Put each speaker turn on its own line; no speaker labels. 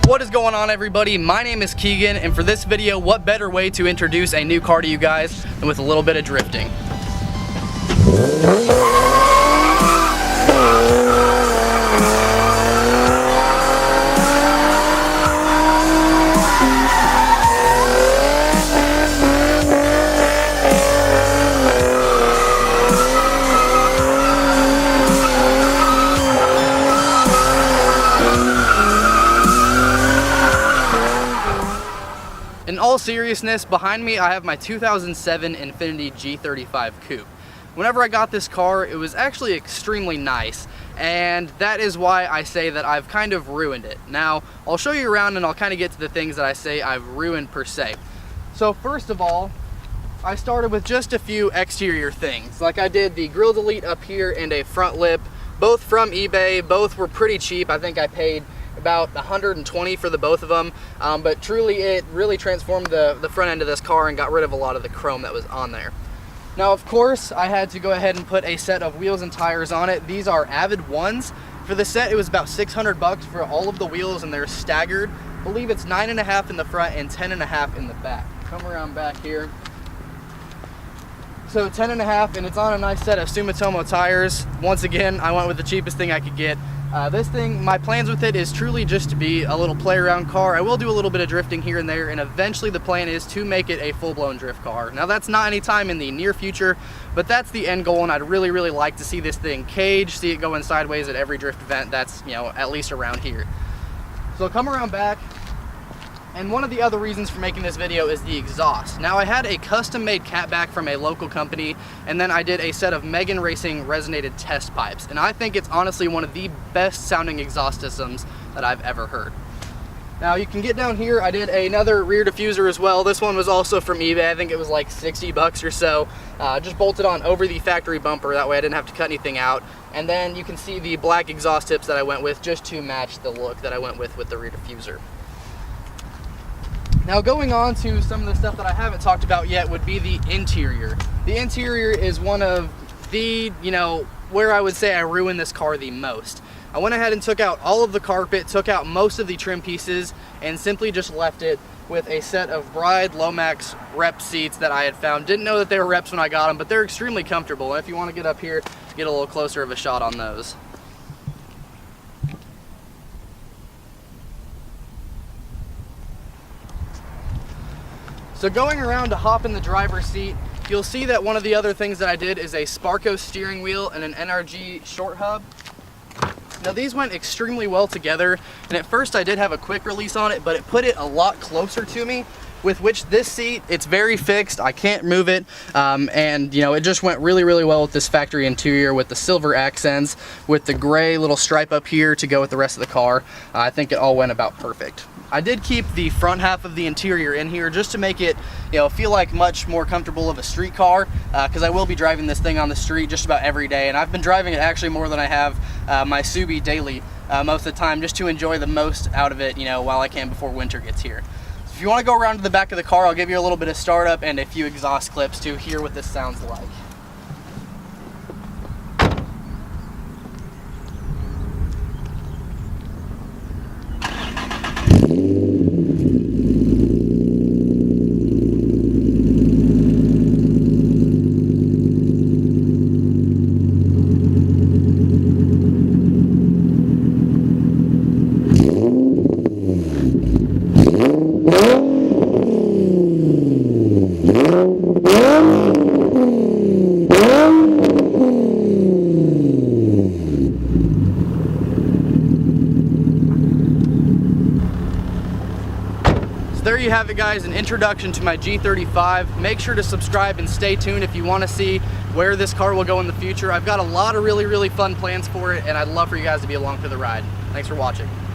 What is going on, everybody? My name is Keegan, and for this video, what better way to introduce a new car to you guys than with a little bit of drifting. In all seriousness, behind me I have my 2007 Infiniti G35 Coupe. Whenever I got this car, it was actually extremely nice, and that is why I say that I've kind of ruined it. Now, I'll show you around and I'll kind of get to the things that I say I've ruined per se. So first of all, I started with just a few exterior things. Like I did the grille delete up here and a front lip, both from eBay. Both were pretty cheap. I think I paid about $120 for the both of them, but truly it really transformed the front end of this car and got rid of a lot of the chrome that was on there. Now, of course, I had to go ahead and put a set of wheels and tires on it. These are Avid ones. For the set, it was about $600 for all of the wheels, and they're staggered. I believe it's 9.5 in the front and 10.5 in the back. Come around back here. So 10.5, and it's on a nice set of Sumitomo tires. Once again, I went with the cheapest thing I could get. This thing, my plans with it is truly just to be a little play around car. I will do a little bit of drifting here and there, and eventually the plan is to make it a full-blown drift car. Now, that's not any time in the near future, but that's the end goal, and I'd really, really like to see this thing cage, see it going sideways at every drift event that's, you know, at least around here. So come around back. And one of the other reasons for making this video is the exhaust. Now, I had a custom-made catback from a local company, and then I did a set of Megan Racing resonated test pipes, and I think it's honestly one of the best sounding exhaust systems that I've ever heard. Now, you can get down here. I did another rear diffuser as well. This one was also from eBay. I think it was like $60 or so. Just bolted on over the factory bumper. That way I didn't have to cut anything out. And then you can see the black exhaust tips that I went with just to match the look that I went with the rear diffuser. Now, going on to some of the stuff that I haven't talked about yet would be the interior. The interior is one of the, where I would say I ruined this car the most. I went ahead and took out all of the carpet, took out most of the trim pieces, and simply just left it with a set of Bride Lomax rep seats that I had found. Didn't know that they were reps when I got them, but they're extremely comfortable. And if you want to get up here, get a little closer of a shot on those. So going around to hop in the driver's seat, you'll see that one of the other things that I did is a Sparco steering wheel and an NRG short hub. Now, these went extremely well together, and at first I did have a quick release on it, but it put it a lot closer to me, with which this seat, it's very fixed. I can't move it, and it just went really, really well with this factory interior with the silver accents, with the gray little stripe up here to go with the rest of the car. I think it all went about perfect. I did keep the front half of the interior in here just to make it, feel like much more comfortable of a street car, because I will be driving this thing on the street just about every day, and I've been driving it actually more than I have my Subi daily most of the time, just to enjoy the most out of it, while I can before winter gets here. So if you want to go around to the back of the car, I'll give you a little bit of startup and a few exhaust clips to hear what this sounds like. There you have it, guys, an introduction to my G35. Make sure to subscribe and stay tuned if you want to see where this car will go in the future. I've got a lot of really, really fun plans for it, and I'd love for you guys to be along for the ride. Thanks for watching.